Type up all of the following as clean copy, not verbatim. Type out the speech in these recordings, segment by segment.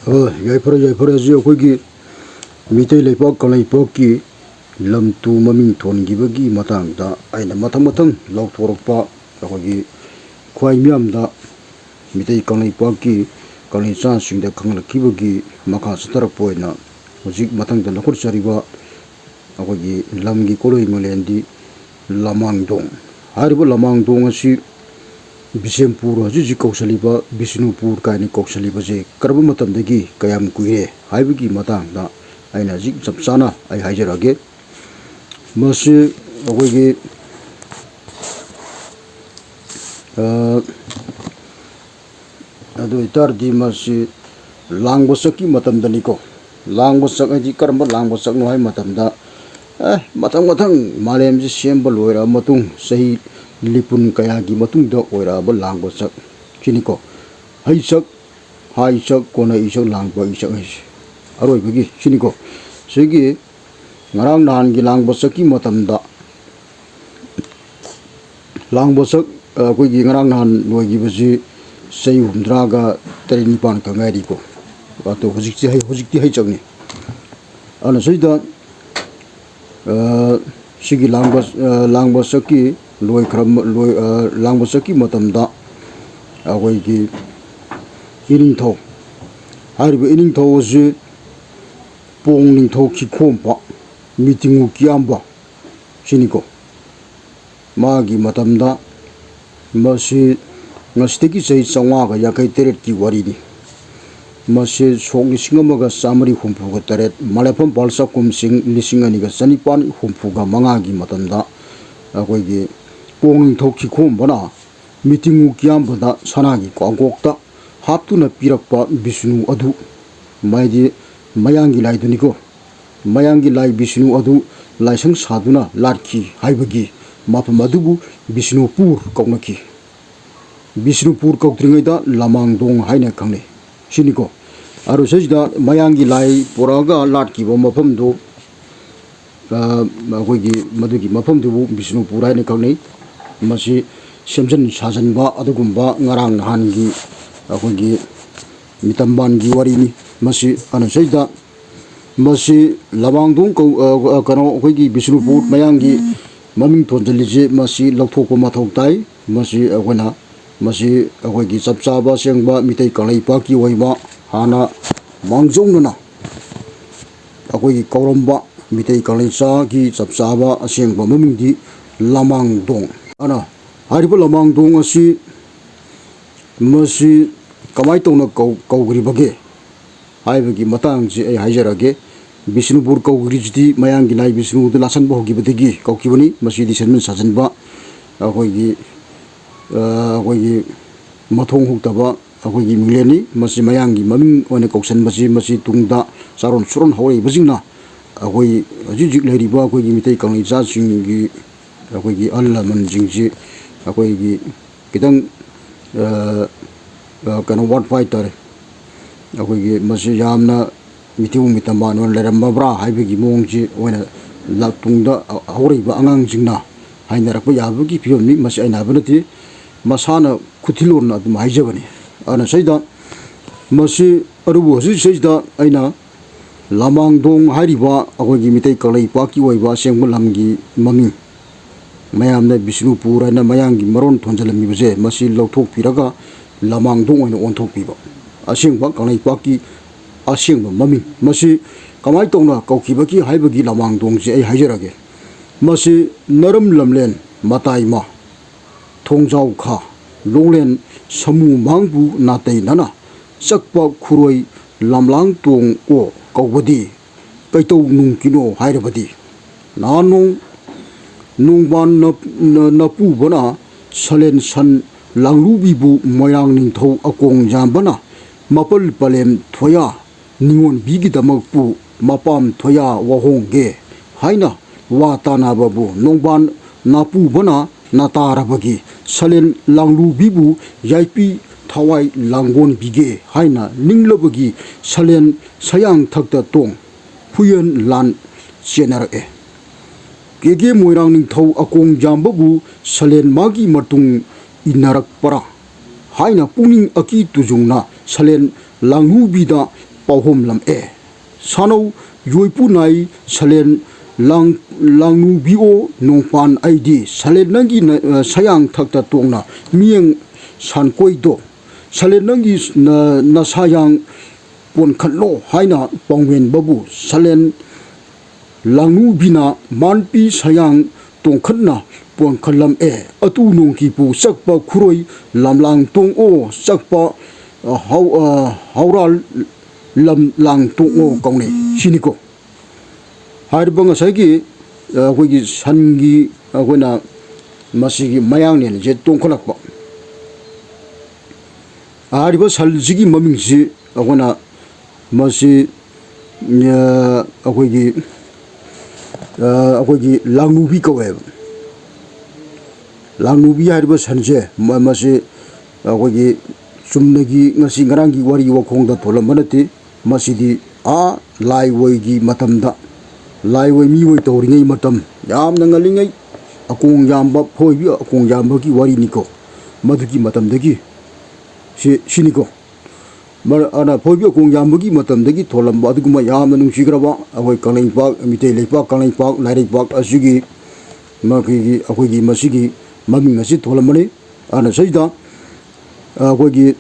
ꯌꯥꯏꯐꯔꯁꯤ ꯑꯩꯈꯣꯏꯒꯤ ꯃꯤꯇꯩ ꯂꯩꯄꯥꯛ ꯀꯪꯂꯩꯄꯥꯛꯀꯤ ꯂꯝ ꯇꯨ ꯃꯃꯤꯡ ꯊꯣꯟꯈꯤꯕꯒꯤ ꯃꯇꯥꯡꯗ ꯑꯩꯅ ꯃꯊꯪ ꯂꯥꯎꯊꯣꯔꯛꯄ ꯑꯩꯈꯣꯏꯒꯤ ꯈ꯭ꯋꯥꯏ ꯃꯤꯌꯥꯝꯗ ꯃꯤꯇꯩ ꯀꯪꯂꯩꯄꯥꯛꯀꯤ ꯀꯪꯂꯩꯆꯥꯁꯤꯡꯗ ꯈꯪꯂꯛꯈꯤꯕꯒꯤ ꯃꯈꯥ ꯆꯠꯊꯔꯛꯄ ꯑꯣꯏꯅ ꯍꯧꯖꯤꯛ ꯃꯊꯪꯗ ꯂꯧꯈꯠꯆꯔꯤꯕ ꯑꯩꯈꯣꯏꯒꯤ ꯂꯝꯒꯤ ꯀꯣꯂꯣꯏꯃꯦꯂꯦꯟꯗꯤ ꯂꯃꯥꯡꯗꯣꯡ ꯍꯥꯏꯔꯤꯕ ꯂꯃꯥꯡꯗꯣꯡ ꯑꯁꯤ ꯕꯤꯁꯦꯝꯄꯨꯔ ꯍꯧꯖꯤꯛ ꯀꯧꯁꯜꯂꯤꯕ ꯕꯤꯁꯅꯨꯄꯨꯔ ꯀꯥꯏꯅ ꯀꯧꯁꯜꯂꯤꯕꯁꯦ ꯀꯔꯝꯕ ꯃꯇꯝꯗꯒꯤ ꯀꯌꯥꯝ ꯀꯨꯏꯔꯦ ꯍꯥꯏꯕꯒꯤ ꯃꯇꯥꯡꯗ ꯑꯩꯅ ꯍꯧꯖꯤꯛ ꯆꯞ ꯆꯥꯅ ꯑꯩ ꯍꯥꯏꯖꯔꯛꯑꯒꯦ ꯃꯁꯤ ꯑꯩꯈꯣꯏꯒꯤ ꯑꯗꯨ ꯑꯣꯏꯇꯥꯔꯗꯤ ꯃꯁꯤ ꯂꯥꯡꯕ ꯆꯛꯀꯤ ꯃꯇꯝꯗꯅꯤꯀꯣ ꯂꯥꯡꯕ ꯆꯛ ꯍꯥꯏꯗꯤ ꯀꯔꯝꯕ ꯂꯥꯡꯕ ꯆꯛꯅꯣ ꯍꯥꯏꯕ ꯃꯇꯝꯗ ꯃꯊꯪ ꯃꯥꯂꯦꯝꯁꯤ ꯁꯦꯝꯕ ꯂꯣꯏꯔꯕ ꯃꯇꯨꯡ ꯆꯍꯤ ꯂꯤꯄꯨꯟ ꯀꯌꯥꯒꯤ ꯃꯇꯨꯡꯗ ꯑꯣꯏꯔꯛꯑꯕ ꯂꯥꯡꯕ ꯆꯛ ꯁꯤꯅꯤꯀꯣ ꯍꯩꯆꯛ ꯍꯥꯏꯆꯛ ꯀꯣꯟꯅꯩꯆꯛ ꯂꯥꯡꯕ ꯏꯆꯛ ꯍꯥꯏꯁꯦ ꯑꯔꯣꯏꯕꯒꯤ ꯁꯤꯅꯤꯀꯣ ꯁꯤꯒꯤ ꯉꯔꯥꯡ ꯅꯍꯥꯟꯒꯤ ꯂꯥꯡꯕ ꯆꯛꯀꯤ ꯃꯇꯝꯗ ꯂꯥꯡꯕ ꯆꯛ ꯑꯩꯈꯣꯏꯒꯤ ꯉꯔꯥꯡ ꯅꯍꯥꯟ ꯂꯣꯏꯈꯤꯕꯁꯤ ꯆꯍꯤ 37 ꯈꯛ ꯉꯥꯏꯔꯤꯀꯣ ꯑꯗꯣ ꯍꯧꯖꯤꯛꯇꯤ ꯍꯩꯆꯛꯅꯤ ꯑꯗꯨꯅ ꯁꯤꯗ ꯁꯤꯒꯤ ꯂꯥꯡꯕ ꯆꯛꯀꯤ ꯂꯥꯡꯕ ꯆꯛꯀꯤ ꯃꯇꯝꯗ ꯑꯩꯈꯣꯏꯒꯤ ꯏꯅꯤꯡꯊꯧ ꯍꯥꯏꯔꯤꯕ ꯏꯅꯤꯡꯊꯧ ꯑꯁꯤ ꯄꯣꯡ ꯅꯤꯡꯊꯧ ꯈꯤꯈꯣꯝꯕ ꯃꯤꯇꯤꯡꯉꯨ ꯀꯤꯌꯥꯝꯕ ꯁꯤꯅꯤꯀꯣ ꯃꯥꯒꯤ ꯃꯇꯝꯗ ꯃꯁꯤ ꯉꯁꯤꯗꯒꯤ ꯆꯍꯤ 553ꯀꯤ ꯋꯥꯔꯤꯅꯤ ꯃꯁꯤ ꯁꯣꯛ 1938 ꯃꯂꯦꯐꯝ ꯄꯥꯜꯆꯥꯛꯀꯨꯝꯁꯤꯡ 2275ꯒꯤ ꯃꯇꯝꯗ ꯑꯩꯈꯣꯏꯒꯤ ꯄꯣꯡ ꯅꯤꯡꯊꯧ ꯈꯤꯈꯣꯝꯕꯅ ꯃꯤꯇꯤꯡꯉꯨ ꯀꯤꯌꯥꯝꯕꯗ ꯁꯅꯥꯒꯤ ꯀ꯭ꯋꯥꯡꯀꯣꯛꯇ ꯍꯥꯞꯇꯨꯅ ꯄꯤꯔꯛꯄ ꯕꯤꯁꯅꯨ ꯑꯗꯨ ꯃꯥꯏꯗꯤ ꯃꯌꯥꯡꯒꯤ ꯂꯥꯏꯗꯨꯅꯤꯀꯣ ꯃꯌꯥꯡꯒꯤ ꯂꯥꯏ ꯕꯤꯁꯅꯨ ꯑꯗꯨ ꯂꯥꯏꯁꯪ ꯁꯥꯗꯨꯅ ꯂꯥꯠꯈꯤ ꯍꯥꯏꯕꯒꯤ ꯃꯐꯝ ꯑꯗꯨꯕꯨ ꯕꯤꯁꯅꯨꯄꯨꯔ ꯀꯧꯅꯈꯤ ꯕꯤꯁꯅꯨꯄꯨꯔ ꯀꯧꯗ꯭ꯔꯤꯉꯩꯗ ꯂꯃꯥꯡꯗꯣꯡ ꯍꯥꯏꯅ ꯈꯪꯅꯩ ꯁꯤꯅꯤꯀꯣ ꯑꯗꯨꯁꯤꯗ ꯃꯌꯥꯡꯒꯤ ꯂꯥꯏ ꯄꯨꯔꯛꯑꯒ ꯂꯥꯠꯈꯤꯕ ꯃꯐꯝꯗꯨ ꯑꯩꯈꯣꯏꯒꯤ ꯃꯗꯨꯒꯤ ꯃꯐꯝꯗꯨꯕꯨ ꯕꯤꯁꯅꯨꯄꯨꯔ ꯍꯥꯏꯅ ꯈꯪꯅꯩ ꯃꯁꯤ ꯁꯦꯝꯖꯤꯟ ꯁꯥꯖꯤꯟꯕ ꯑꯗꯨꯒꯨꯝꯕ ꯉꯔꯥꯡ ꯅꯍꯥꯟꯒꯤ ꯑꯩꯈꯣꯏꯒꯤ ꯃꯤꯇꯝꯕꯥꯟꯒꯤ ꯋꯥꯔꯤꯅꯤ ꯃꯁꯤ ꯑꯅꯁꯩꯗ ꯃꯁꯤ ꯂꯃꯥꯡꯗꯣꯡ ꯑꯩꯈꯣꯏꯒꯤ ꯕꯤꯁꯅꯨꯄꯨꯔ ꯃꯌꯥꯡꯒꯤ ꯃꯃꯤꯡ ꯊꯣꯟꯖꯤꯜꯂꯤꯁꯤ ꯃꯁꯤ ꯂꯧꯊꯣꯛꯄ ꯃꯊꯧ ꯇꯥꯏ ꯃꯁꯤ ꯑꯩꯈꯣꯏꯒꯤ ꯆꯞ ꯆꯥꯕ ꯑꯁꯦꯡꯕ ꯃꯤꯇꯩ ꯀꯪꯂꯩꯄꯥꯛꯀꯤ ꯑꯣꯏꯕ ꯍꯥꯟꯅ ꯃꯥꯡꯖꯧꯅꯅ ꯑꯩꯈꯣꯏꯒꯤ ꯀꯧꯔꯝꯕ ꯃꯤꯇꯩ ꯀꯪꯂꯩꯆꯥꯒꯤ ꯆꯞ ꯆꯥꯕ ꯑꯁꯦꯡꯕ ꯃꯃꯤꯡꯗꯤ ꯂꯃꯥꯡꯗꯣꯡ ꯑꯅ ꯍꯥꯏꯔꯤꯕ ꯂꯃꯥꯡꯗꯣꯡ ꯑꯁꯤ ꯃꯁꯤ ꯀꯃꯥꯏ ꯇꯧꯅ ꯀꯧꯈ꯭ꯔꯤꯕꯒꯦ ꯍꯥꯏꯕꯒꯤ ꯃꯇꯥꯡꯁꯤ ꯑꯩ ꯍꯥꯏꯖꯔꯒꯦ ꯕꯤꯁꯅꯨꯄꯨꯔ ꯀꯧꯈ꯭ꯔꯤꯁꯤꯗꯤ ꯃꯌꯥꯡꯒꯤ ꯂꯥꯏ ꯕꯤꯁꯅꯨꯗ ꯂꯥꯠꯁꯟꯕ ꯍꯧꯈꯤꯕꯗꯒꯤ ꯀꯧꯈꯤꯕꯅꯤ ꯃꯁꯤꯗꯤ ꯁꯦꯝꯖꯤꯟ ꯁꯥꯖꯤꯟꯕ ꯑꯩꯈꯣꯏꯒꯤ ꯃꯊꯣꯡ ꯍꯨꯛꯇꯕ ꯑꯩꯈꯣꯏꯒꯤ ꯃꯤꯡꯂꯦꯟꯅꯤ ꯃꯁꯤ ꯃꯌꯥꯡꯒꯤ ꯃꯃꯤꯡ ꯑꯣꯏꯅ ꯀꯧꯁꯟꯕꯁꯤ ꯃꯁꯤ ꯇꯨꯡꯗ ꯆꯥꯔꯣꯟ ꯁꯨꯔꯣꯟ ꯍꯧꯔꯛꯏꯕꯁꯤꯡꯅ ꯑꯩꯈꯣꯏ ꯍꯧꯖꯤꯛ ꯂꯩꯔꯤꯕ ꯑꯩꯈꯣꯏꯒꯤ ꯃꯤꯇꯩ ꯀꯪꯂꯩꯆꯥꯁꯤꯡꯒꯤ ꯑꯩꯈꯣꯏꯒꯤ ꯑꯍꯜ ꯂꯃꯟꯁꯤꯡꯁꯤ ꯑꯩꯈꯣꯏꯒꯤ ꯈꯤꯇꯪ ꯋꯥꯠꯄ ꯍꯥꯏꯇꯥꯔꯦ ꯑꯩꯈꯣꯏꯒꯤ ꯃꯁꯤ ꯌꯥꯝꯅ ꯃꯤꯊꯤꯕ ꯃꯤꯇꯝꯕꯥꯟ ꯑꯣꯏꯅ ꯂꯩꯔꯝꯃꯕ꯭ꯔꯥ ꯍꯥꯏꯕꯒꯤ ꯃꯑꯣꯡꯁꯤ ꯑꯣꯏꯅ ꯇꯨꯡꯗ ꯍꯧꯔꯛꯏꯕ ꯑꯉꯥꯡꯁꯤꯡꯅ ꯍꯥꯏꯅꯔꯛꯄ ꯌꯥꯕꯒꯤ ꯐꯤꯕꯝꯅꯤ ꯃꯁꯤ ꯑꯩꯅ ꯍꯥꯏꯕ ꯅꯠꯇꯦ ꯃꯁꯥꯅ ꯈꯨꯊꯤꯂꯣꯟꯅ ꯑꯗꯨꯝ ꯍꯥꯏꯖꯕꯅꯤ ꯑꯗꯨꯅ ꯁꯤꯗ ꯃꯁꯤ ꯑꯗꯨꯕꯨ ꯍꯧꯖꯤꯛꯁꯤꯗ ꯑꯩꯅ ꯂꯃꯥꯡꯗꯣꯡ ꯍꯥꯏꯔꯤꯕ ꯑꯩꯈꯣꯏꯒꯤ ꯃꯤꯇꯩ ꯀꯪꯂꯩꯄꯥꯛꯀꯤ ꯑꯣꯏꯕ ꯑꯁꯦꯡꯕ ꯂꯝꯒꯤ ꯃꯃꯤꯡ ꯃꯌꯥꯝꯅ ꯕꯤꯁꯅꯨꯄꯨꯔ ꯍꯥꯏꯅ ꯃꯌꯥꯡꯒꯤ ꯃꯔꯣꯟ ꯊꯣꯟꯖꯜꯂꯝꯃꯤꯕꯁꯦ ꯃꯁꯤ ꯂꯧꯊꯣꯛꯄꯤꯔꯒ ꯂꯃꯥꯡꯗꯣꯡ ꯑꯣꯏꯅ ꯑꯣꯟꯊꯣꯛꯄꯤꯕ ꯑꯁꯦꯡꯕ ꯀꯪꯂꯩꯄꯥꯛꯀꯤ ꯑꯁꯦꯡꯕ ꯃꯃꯤꯡ ꯃꯁꯤ ꯀꯃꯥꯏ ꯇꯧꯅ ꯀꯧꯈꯤꯕꯒꯦ ꯍꯥꯏꯕꯒꯤ ꯂꯃꯥꯡꯗꯣꯡꯁꯦ ꯑꯩ ꯍꯥꯏꯖꯔꯒꯦ ꯃꯁꯤ ꯅꯔꯝ ꯂꯝꯂꯦꯟ ꯃꯇꯥꯏꯃ ꯊꯣꯡꯖꯥꯎ ꯈꯥ ꯂꯣꯡꯂꯦꯟ ꯁꯃꯨ ꯃꯥꯡꯕꯨ ꯅꯥꯇꯩꯅꯅ ꯆꯛꯄ ꯈꯨꯔꯣꯏ ꯂꯝꯂꯥꯡ ꯇꯣꯡ ꯑꯣ ꯀꯧꯕꯗꯤ ꯀꯩꯇꯧ ꯅꯨꯡꯀꯤꯅꯣ ꯍꯥꯏꯔꯕꯗꯤ ꯅꯍꯥꯟꯅꯣꯡ ꯅꯣꯡꯕꯥꯟ ꯅꯄꯨꯕꯅ ꯁꯂꯦꯟ ꯁꯟ ꯂꯥꯡꯂꯨꯕꯤꯕꯨ ꯃꯣꯏꯔꯥꯡ ꯅꯤꯡꯊꯧ ꯑꯀꯣꯡ ꯌꯥꯝꯕꯅ ꯃꯄꯜ ꯄꯂꯦꯝ ꯊꯣꯌꯥ ꯅꯤꯉꯣꯟꯕꯤꯒꯤꯗꯃꯛꯄꯨ ꯃꯄꯥꯝ ꯊꯣꯌꯥ ꯋꯥꯍꯣꯡꯒꯦ ꯍꯥꯏꯅ ꯋꯥ ꯇꯥꯅꯕꯕꯨ ꯅꯣꯡꯕꯥꯟ ꯅꯥꯄꯨꯕꯅ ꯅꯇꯥꯔꯕꯒꯤ ꯁꯂꯦꯟ ꯂꯥꯡꯂꯨꯕꯤꯕꯨ ꯌꯥꯏꯄꯤ ꯊꯋꯥꯏ ꯂꯥꯡꯒꯣꯟꯕꯤꯒꯦ ꯍꯥꯏꯅ ꯅꯤꯡꯂꯕꯒꯤ ꯁꯂꯦꯟ ꯁꯌꯥꯡꯊꯛꯇ ꯇꯣꯡ ꯍꯨꯌꯦꯟ ꯂꯥꯟ ꯆꯦꯟꯅꯔꯛꯑꯦ ꯀꯦꯒꯦ ꯃꯣꯏꯔꯥꯡ ꯅꯤꯡꯊꯧ ꯑꯀꯣꯡ ꯌꯥꯝꯕꯕꯨ ꯁꯂꯦꯟ ꯃꯥꯒꯤ ꯃꯇꯨꯡ ꯏꯟꯅꯔꯛꯄꯔꯥ ꯍꯥꯏꯅ ꯄꯨꯛꯅꯤꯡ ꯑꯀꯤ ꯇꯨꯖꯨꯡꯅ ꯁꯂꯦꯟ ꯂꯥꯡꯂꯨꯕꯤꯗ pahom lam sano yoipu nai salen langnu bio nongpan ID salen nangi sayang thakta tongna mieng san koido salen nangi na sayang pon khatlo haina pongwen babu salen langnu bina manpi sayang tongkhatna pon khalam atu nongki pu sakpa khuroi lamlang tong o sakpa haural lam lang tong o kaune siniko haribanga sagi akogi sangi akona masigi mayang ne je tongkhalakpa hariba saljigi mamingsi akona masi akogi langnubi kawe langnubi hariba sanje masi akogi sumnagi ngasi ngarangi wari wakhongda tholambanati masidi a laiwoigi matamda laiwoi miwoi tawringai matam yamna ngalingai akong yamba phoibi akong yamba ki wari niko maduki matamdagi siniko mar ana phoibi akong yamba ki matamdagi tholamba aduguma yamna nungsigraba akoi kanai pak mitei leipak kanai pak lairei pak asigi maki akoigi masigi maming asi tholamani ana saida akoigi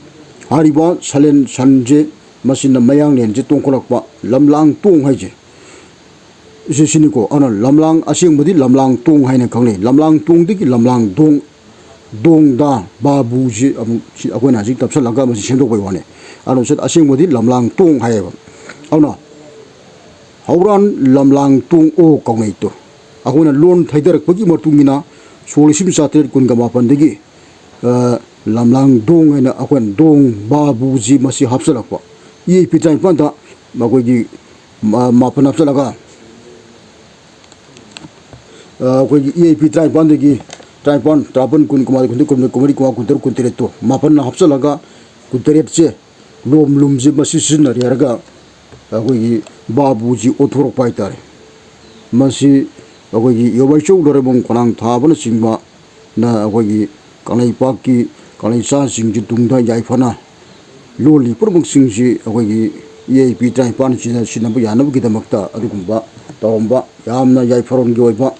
hariba salen sanje masina mayang len je tongkolakpa lamlang tong haije siniko ana lamlang asengmadi lamlang tong haina khangne lamlang tong diki lamlang dong da babu ji akoina ji tapsa laga masi sendok bai wane ana set asengmadi lamlang tong haeba ana hauran lamlang tong o kaungai to akoina lon thaidarak pagi matungina solisim sater kun gama pandegi lamlang dong haina akon dong babu ji masi hapsalakpa ye pitai panta makogi mapan hapsalaga akogi ye pitai pandegi tripon trapon kun kumari kumari kunter kuntereto mapan hapsalaga kunteretse lom ji masi sinari araga akogi babu ji othorok paitare masi akogi yobai chou doremong konang thabana singba na akogi kanai pakki kanai sa singji tungda yaifana loli purmuk singji akogi ye pitai pan sinabu yanabu kidamakta adugumba tawamba yamna yaifaron gi oiba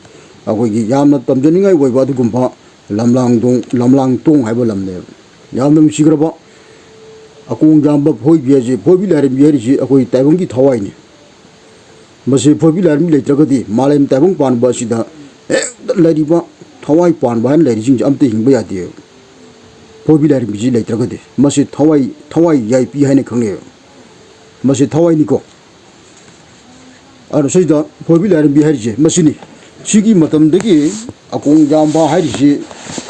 akogi yamna tamjaningai oiba adugumba lamlang tong haiba lamne yamna sigraba akong jamba phoi biaje phoi bilare biari ji akoi taibong gi thawai ni mase phoi bilare mi leitragadi malem taibong pan ba sida lariba thawai pan ban lari jing amte hingba yadi phoi bilare mi ji leitragadi mase thawai yai pi haine khangne mase thawai ni ko aro seida phoi bilare bi hari je masini sigi matam dagi akong jamba hari ji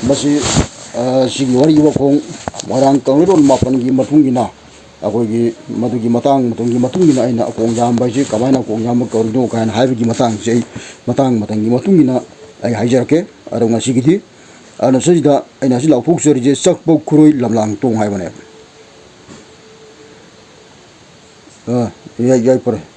mase sigi wari wakong warang kangron mapan gi matungina akogi madugi matungina aina akong jamba ji kamaina akong jamba kordo kan haibigi matang sei matangi matungina ai haijarake aro ngasi gidi ana seida aina si laupuk seri je sakpo khuroi lamlang tong haibane yai pare